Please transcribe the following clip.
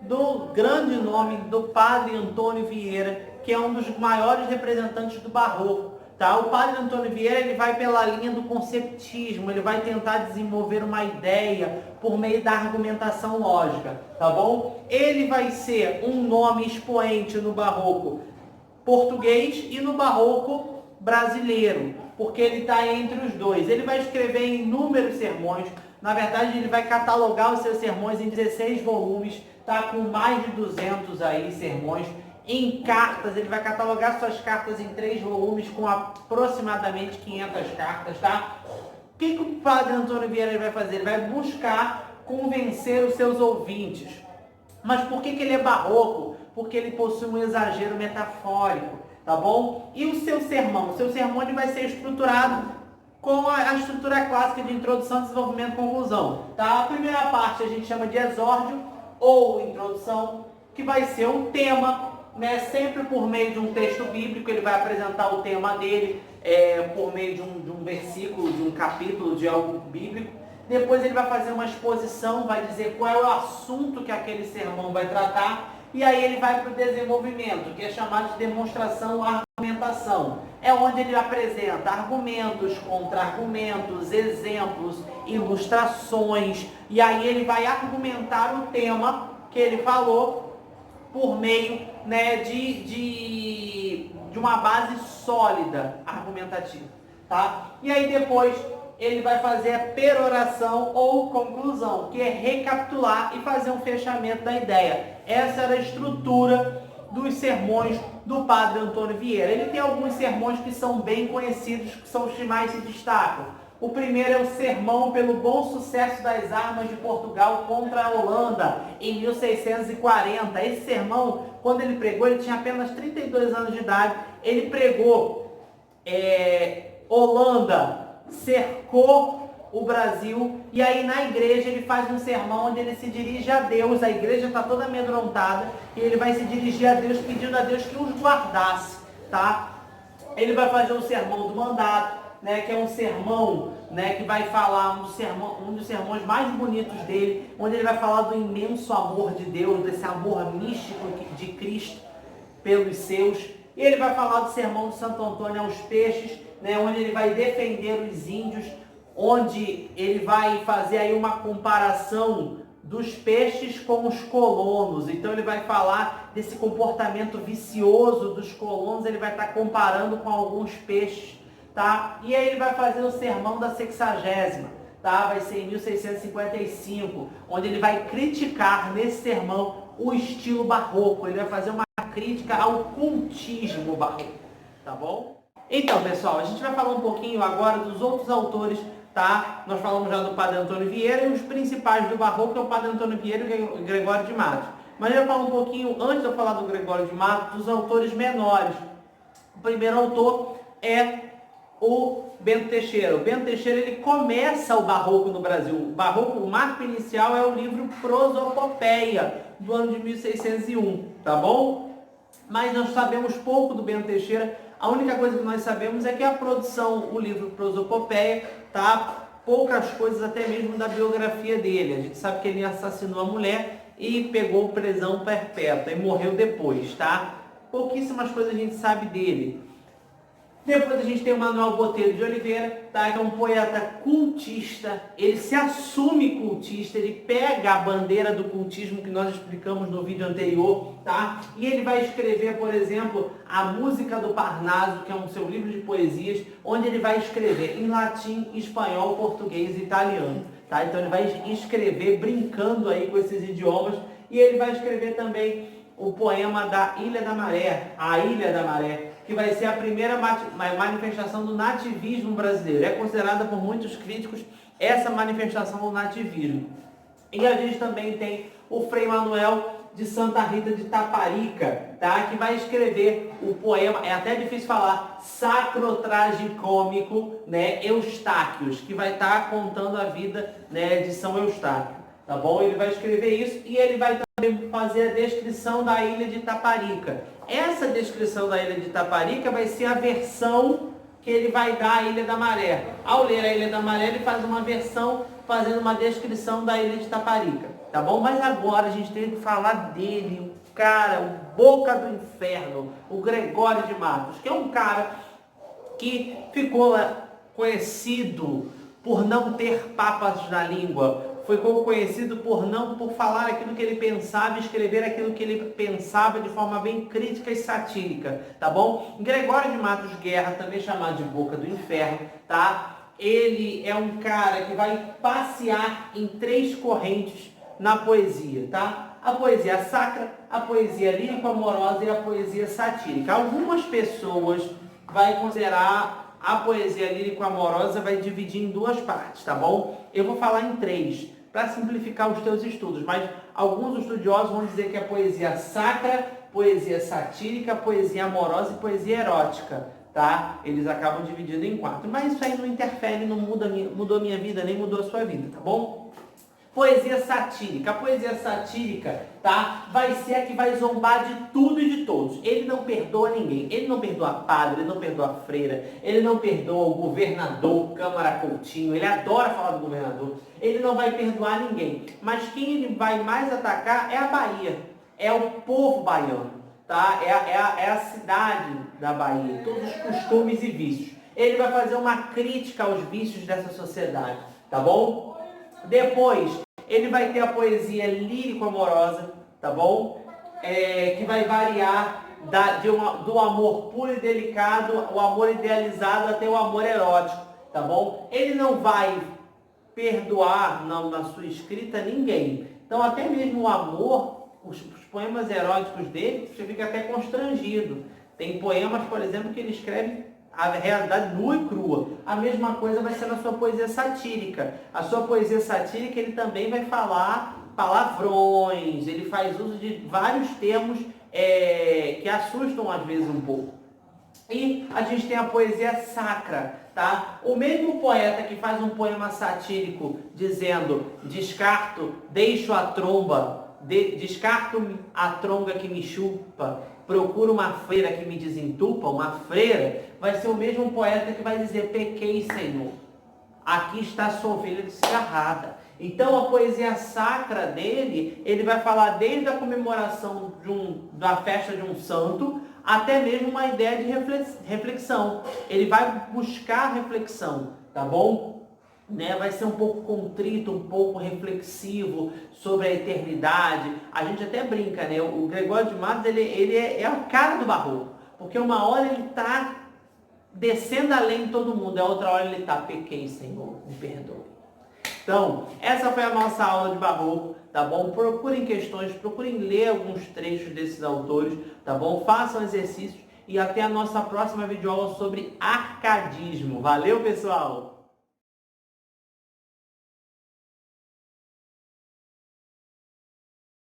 do grande nome do Padre Antônio Vieira, que é um dos maiores representantes do Barroco. Tá? O Padre Antônio Vieira ele vai pela linha do conceptismo, ele vai tentar desenvolver uma ideia por meio da argumentação lógica, tá bom? Ele vai ser um nome expoente no Barroco português e no Barroco brasileiro, porque ele está entre os dois. Ele vai escrever inúmeros sermões, na verdade ele vai catalogar os seus sermões em 16 volumes, tá? Com mais de 200 aí sermões. Em cartas, ele vai catalogar suas cartas em 3 volumes com aproximadamente 500 cartas, tá? O que o Padre Antônio Vieira vai fazer? Ele vai buscar convencer os seus ouvintes. Mas por que ele é barroco? Porque ele possui um exagero metafórico, tá bom? E o seu sermão? O seu sermão ele vai ser estruturado com a estrutura clássica de introdução, desenvolvimento e conclusão, tá? A primeira parte a gente chama de exórdio ou introdução, que vai ser um tema, né, sempre por meio de um texto bíblico. Ele vai apresentar o tema dele por meio de um versículo, de um capítulo de algo bíblico. Depois ele vai fazer uma exposição, vai dizer qual é o assunto que aquele sermão vai tratar. E aí ele vai para o desenvolvimento, que é chamado de demonstração, argumentação. É onde ele apresenta argumentos, contra-argumentos, exemplos, ilustrações. E aí ele vai argumentar o tema que ele falou por meio, né, de uma base sólida argumentativa, tá? E aí depois ele vai fazer a peroração ou conclusão, que é recapitular e fazer um fechamento da ideia. Essa era a estrutura dos sermões do Padre Antônio Vieira. Ele tem alguns sermões que são bem conhecidos, que são os que mais se destacam. O primeiro é o sermão pelo bom sucesso das armas de Portugal contra a Holanda, em 1640. Esse sermão, quando ele pregou, ele tinha apenas 32 anos de idade. Ele pregou, Holanda cercou o Brasil, e aí na igreja ele faz um sermão onde ele se dirige a Deus. A igreja está toda amedrontada, e ele vai se dirigir a Deus, pedindo a Deus que os guardasse, tá? Ele vai fazer o sermão do mandato, né, que é um sermão, né, que vai falar um dos sermões mais bonitos dele, onde ele vai falar do imenso amor de Deus, desse amor místico de Cristo pelos seus. E ele vai falar do sermão de Santo Antônio aos Peixes, né, onde ele vai defender os índios, onde ele vai fazer aí uma comparação dos peixes com os colonos. Então ele vai falar desse comportamento vicioso dos colonos, ele vai estar comparando com alguns peixes. Tá? E aí ele vai fazer o sermão da 60ª, tá? Vai ser em 1655, onde ele vai criticar nesse sermão o estilo barroco. Ele vai fazer uma crítica ao cultismo barroco, tá bom? Então, pessoal, a gente vai falar um pouquinho agora dos outros autores, tá? Nós falamos já do Padre Antônio Vieira, e os principais do barroco é o Padre Antônio Vieira e o Gregório de Matos. Mas eu vou falar um pouquinho, antes de eu falar do Gregório de Matos, dos autores menores. O primeiro autor é o Bento Teixeira. O Bento Teixeira ele começa o barroco no Brasil. O barroco, o marco inicial é o livro Prosopopeia, do ano de 1601, tá bom? Mas nós sabemos pouco do Bento Teixeira. A única coisa que nós sabemos é que a produção, o livro Prosopopeia, tá? Poucas coisas até mesmo da biografia dele. A gente sabe que ele assassinou a mulher e pegou prisão perpétua e morreu depois, tá? Pouquíssimas coisas a gente sabe dele. Depois a gente tem o Manuel Botelho de Oliveira, tá? Que é um poeta cultista. Ele se assume cultista, ele pega a bandeira do cultismo que nós explicamos no vídeo anterior, tá? E ele vai escrever, por exemplo, a Música do Parnaso, que é um seu livro de poesias, onde ele vai escrever em latim, espanhol, português e italiano, tá? Então ele vai escrever brincando aí com esses idiomas, e ele vai escrever também o poema da Ilha da Maré, a Ilha da Maré, que vai ser a primeira manifestação do nativismo brasileiro. É considerada por muitos críticos essa manifestação do nativismo. E a gente também tem o Frei Manuel de Santa Rita de Taparica, tá? Que vai escrever o poema, é até difícil falar, sacro-tragicômico, né, Eustáquios, que vai estar contando a vida, né, de São Eustáquio, tá bom? Ele vai escrever isso e ele vai também fazer a descrição da ilha de Taparica. Essa descrição da Ilha de Taparica vai ser a versão que ele vai dar à Ilha da Maré. Ao ler a Ilha da Maré, ele faz uma versão fazendo uma descrição da Ilha de Taparica. tá bom? Mas agora a gente tem que falar dele, o cara, o boca do inferno, o Gregório de Matos, que é um cara que ficou conhecido por não ter papas na língua, ficou conhecido por falar aquilo que ele pensava, escrever aquilo que ele pensava de forma bem crítica e satírica, tá bom? Gregório de Matos Guerra, também chamado de Boca do Inferno, tá? Ele é um cara que vai passear em 3 correntes na poesia, tá? A poesia sacra, a poesia lírico-amorosa e a poesia satírica. Algumas pessoas vai considerar a poesia lírico-amorosa, vai dividir em 2 partes, tá bom? Eu vou falar em 3, para simplificar os teus estudos, mas alguns estudiosos vão dizer que é poesia sacra, poesia satírica, poesia amorosa e poesia erótica, tá? Eles acabam dividindo em 4, mas isso aí não interfere, não mudou a minha vida, nem mudou a sua vida, tá bom? Poesia satírica. A poesia satírica, tá? Vai ser a que vai zombar de tudo e de todos. Ele não perdoa ninguém. Ele não perdoa padre, ele não perdoa freira, ele não perdoa o governador Câmara Coutinho. Ele adora falar do governador. Ele não vai perdoar ninguém. Mas quem ele vai mais atacar é a Bahia. É o povo baiano, tá? É a cidade da Bahia. Todos os costumes e vícios. Ele vai fazer uma crítica aos vícios dessa sociedade, tá bom? Depois, ele vai ter a poesia lírico-amorosa, tá bom? Que vai variar do amor puro e delicado, o amor idealizado até o amor erótico, tá bom? Ele não vai perdoar na sua escrita ninguém. Então, até mesmo o amor, os poemas eróticos dele, você fica até constrangido. Tem poemas, por exemplo, que ele escreve a realidade nua e crua. A mesma coisa vai ser na sua poesia satírica. A sua poesia satírica, ele também vai falar palavrões, ele faz uso de vários termos que assustam às vezes um pouco. E a gente tem a poesia sacra, tá? O mesmo poeta que faz um poema satírico dizendo: descarto, deixo a tromba, descarto a tronga que me chupa, procuro uma freira que me desentupa, uma freira, vai ser o mesmo poeta que vai dizer: pequei, Senhor, aqui está a sua ovelha desgarrada. Então a poesia sacra dele, ele vai falar desde a comemoração da festa de um santo, até mesmo uma ideia de reflexão. Ele vai buscar reflexão, tá bom? Vai ser um pouco contrito, um pouco reflexivo sobre a eternidade. A gente até brinca, né? O Gregório de Matos, ele é a cara do barroco. Porque uma hora ele está descendo além de todo mundo, a outra hora ele está: pequei, Senhor, me perdoe. Então, essa foi a nossa aula de barroco, tá bom? Procurem questões, procurem ler alguns trechos desses autores, tá bom? Façam exercícios e até a nossa próxima videoaula sobre arcadismo. Valeu, pessoal!